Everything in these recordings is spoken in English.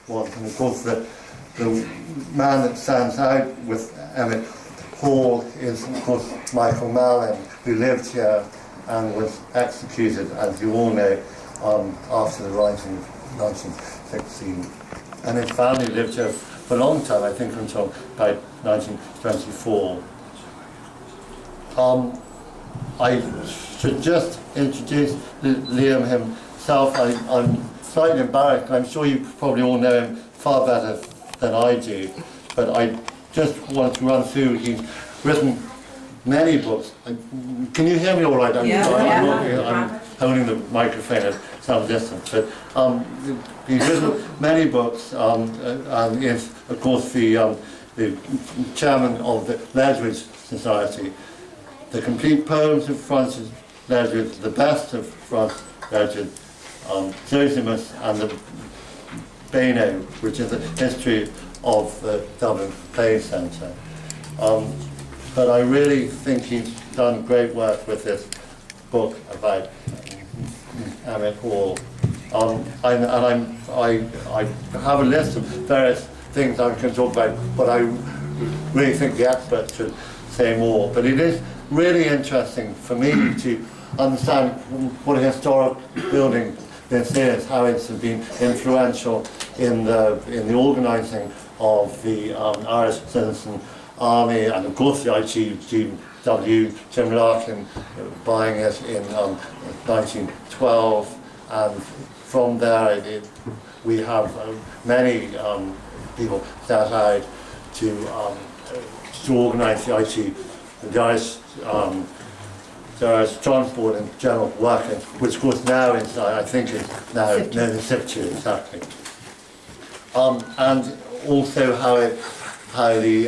was. And of course the man that stands out with Emmet Hall is of course Michael Mallon, who lived here and was executed, as you all know, after the rising of 1916. And his family lived here for a long time, I think until about 1924. I should just introduce Liam himself. I'm slightly embarrassed. I'm sure you probably all know him far better than I do, but I just wanted to run through. He's written many books. Can you hear me all right? I'm holding the microphone at some distance, but he's written many books and is, of course, the chairman of the Ledwidge Society. The complete poems of Francis Ledwidge, the best of Francis Ledwidge, Zosimus and the Beano, which is a history of the Dublin Play Centre. But I really think he's done great work with this book about Emmet Hall. I have a list of various things I can talk about, but I really think the experts should say more. But it is really interesting for me to understand what a historic building this is, how it's been influential in the organising of the Irish Citizen Army, and of course the IGW, Jim Larkin buying it in 1912, and from there we have many people set out to organise the Irish Transport and General Working, which of course now is, I think is now the SIPTU, exactly. And also how the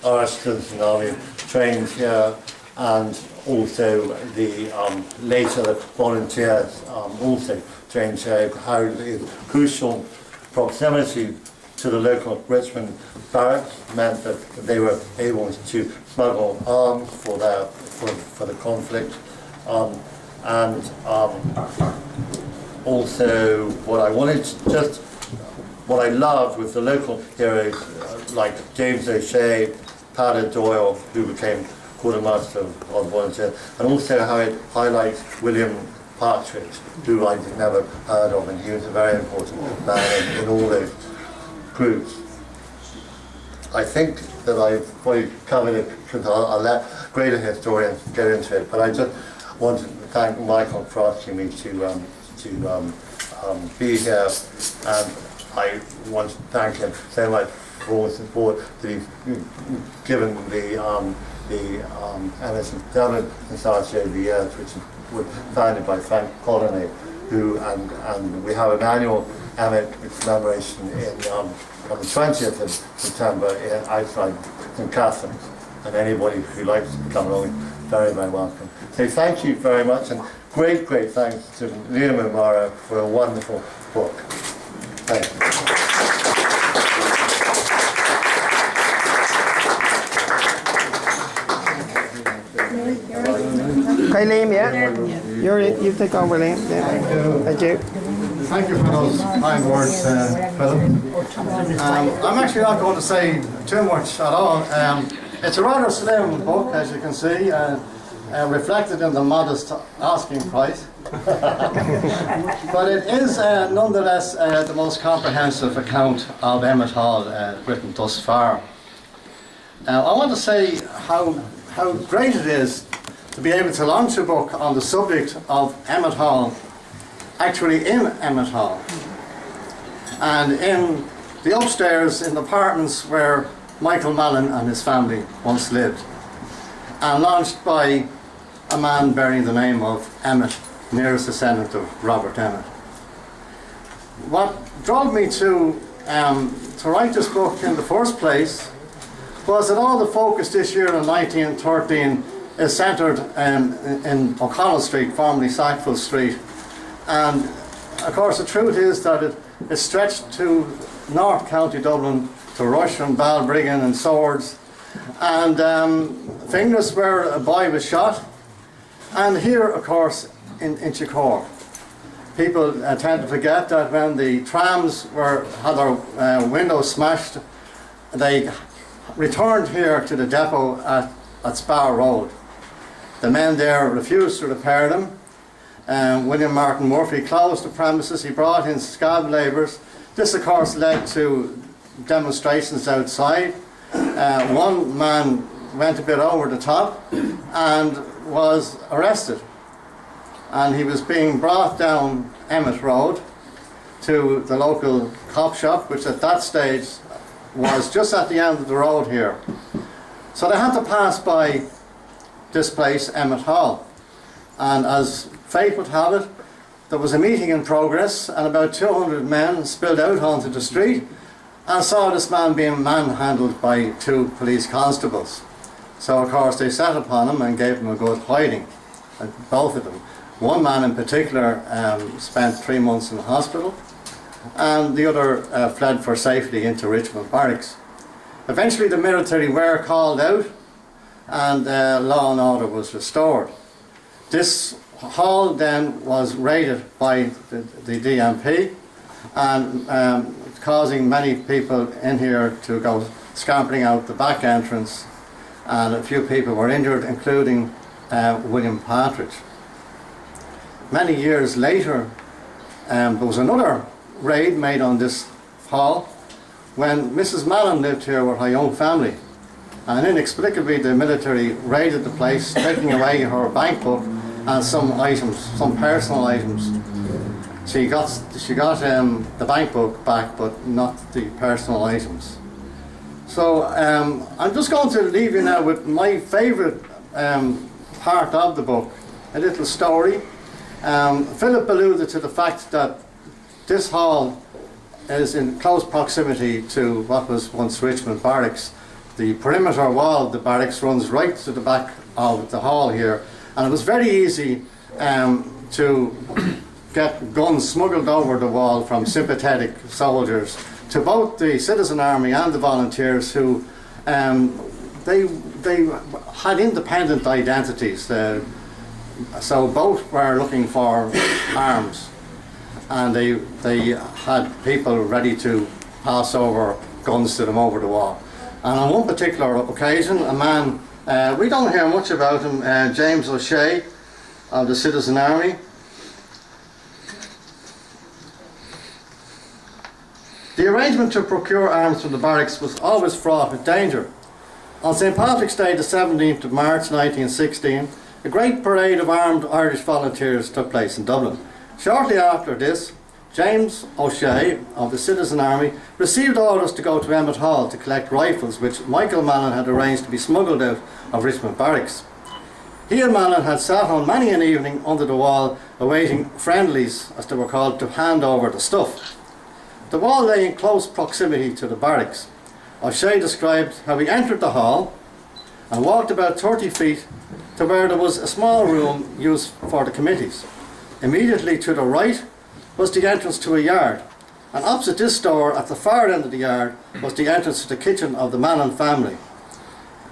Irish Citizen Army trained here, and also the later volunteers also trained here, how the crucial proximity to the local Richmond barracks meant that they were able to smuggle arms for the conflict, and also what I loved was the local heroes like James O'Shea, Padder Doyle, who became quartermaster of volunteers, and also how it highlights William Partridge, who I'd never heard of, and he was a very important man in all those groups. I think that I've probably covered it, because I'll let greater historians get into it, but I just want to thank Michael for asking me to be here, and I want to thank him so much for all the support that he's given the Emmet Dublin Society over the years, which was founded by Frank Colony, and we have an annual Emmet commemoration on the 20th of September outside St. Catherine's, and anybody who likes to come along is very, very welcome. So thank you very much, and great thanks to Liam O'Mara for a wonderful book. Thank you. Okay, Liam, you take over, Liam. Yeah. Thank you. Thank you for those kind words, Philip. I'm actually not going to say too much at all. It's a rather slim book, as you can see, reflected in the modest asking price. But it is nonetheless the most comprehensive account of Emmet Hall written thus far. I want to say how great it is to be able to launch a book on the subject of Emmet Hall, actually in Emmet Hall, and in the upstairs in the apartments where Michael Mallon and his family once lived, and launched by a man bearing the name of Emmet, nearest descendant of Robert Emmet. What drove me to write this book in the first place was that all the focus this year in 1913 is centred in O'Connell Street, formerly Sackville Street, and of course the truth is that it stretched to North County Dublin, to Rush and Balbriggan and Swords, and Finglas, where a boy was shot, and here of course in Inchicore. people tend to forget that when the trams had their windows smashed, they returned here to the depot at Spa Road. The men there refused to repair them. William Martin Murphy closed the premises. He brought in scab labourers. This, of course, led to demonstrations outside. One man went a bit over the top and was arrested. And he was being brought down Emmet Road to the local cop shop, which at that stage was just at the end of the road here. So they had to pass by this place, Emmet Hall. And as fate would have it, there was a meeting in progress, and about 200 men spilled out onto the street and saw this man being manhandled by 2 police constables. So of course they set upon him and gave him a good hiding, both of them. One man in particular spent 3 months in the hospital, and the other fled for safety into Richmond Barracks. Eventually the military were called out, and law and order was restored. This hall then was raided by the DMP, and causing many people in here to go scampering out the back entrance, and a few people were injured, including William Partridge. Many years later, there was another raid made on this hall when Mrs. Mallon lived here with her young family, and inexplicably the military raided the place, taking away her bank book and some items, some personal items. She got the bank book back, but not the personal items. So I'm just going to leave you now with my favourite part of the book, a little story. Philip alluded to the fact that this hall is in close proximity to what was once Richmond Barracks. The perimeter wall of the barracks runs right to the back of the hall here, and it was very easy to get guns smuggled over the wall from sympathetic soldiers to both the citizen army and the volunteers, who they had independent identities. So both were looking for arms, and they had people ready to pass over guns to them over the wall. And on one particular occasion, a man, we don't hear much about him, James O'Shea of the Citizen Army. The arrangement to procure arms from the barracks was always fraught with danger. On St. Patrick's Day, the 17th of March 1916, a great parade of armed Irish volunteers took place in Dublin. Shortly after this, James O'Shea of the Citizen Army received orders to go to Emmet Hall to collect rifles which Michael Mallon had arranged to be smuggled out of Richmond Barracks. He and Mallon had sat on many an evening under the wall awaiting friendlies, as they were called, to hand over the stuff. The wall lay in close proximity to the barracks. O'Shea described how he entered the hall and walked about 30 feet to where there was a small room used for the committees. Immediately to the right was the entrance to a yard, and opposite this door at the far end of the yard was the entrance to the kitchen of the Mallon family.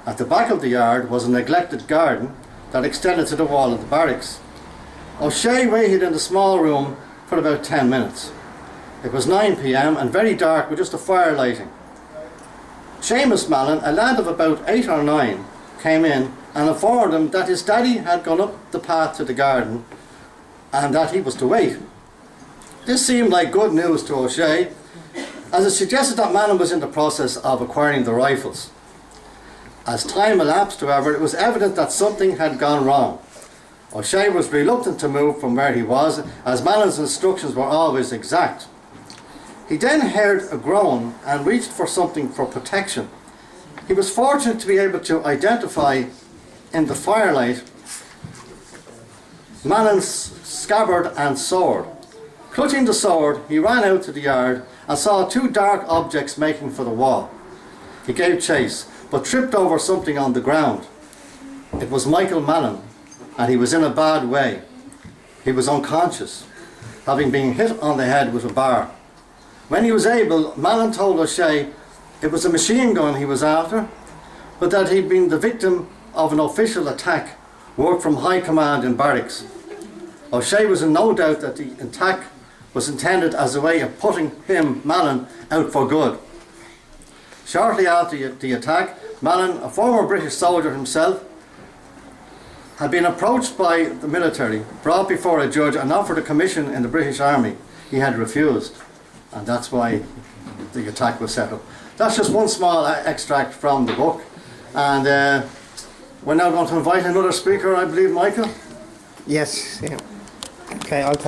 At the back of the yard was a neglected garden that extended to the wall of the barracks. O'Shea waited in the small room for about 10 minutes. It was 9 p.m. and very dark with just a fire lighting. Seamus Mallon, a lad of about 8 or 9, came in and informed him that his daddy had gone up the path to the garden and that he was to wait. This seemed like good news to O'Shea, as it suggested that Mallon was in the process of acquiring the rifles. As time elapsed, however, it was evident that something had gone wrong. O'Shea was reluctant to move from where he was, as Mallon's instructions were always exact. He then heard a groan and reached for something for protection. He was fortunate to be able to identify in the firelight Mallon's scabbard and sword. Clutching the sword, he ran out to the yard and saw 2 dark objects making for the wall. He gave chase, but tripped over something on the ground. It was Michael Mallon, and he was in a bad way. He was unconscious, having been hit on the head with a bar. When he was able, Mallon told O'Shea it was a machine gun he was after, but that he'd been the victim of an official attack worked from high command in barracks. O'Shea was in no doubt that the attack was intended as a way of putting him, Mallon, out for good. Shortly after the attack, Mallon, a former British soldier himself, had been approached by the military, brought before a judge and offered a commission in the British Army. He had refused, and that's why the attack was set up. That's just one small extract from the book, and we're now going to invite another speaker, I believe, Michael? Yes, yeah. Okay, I'll take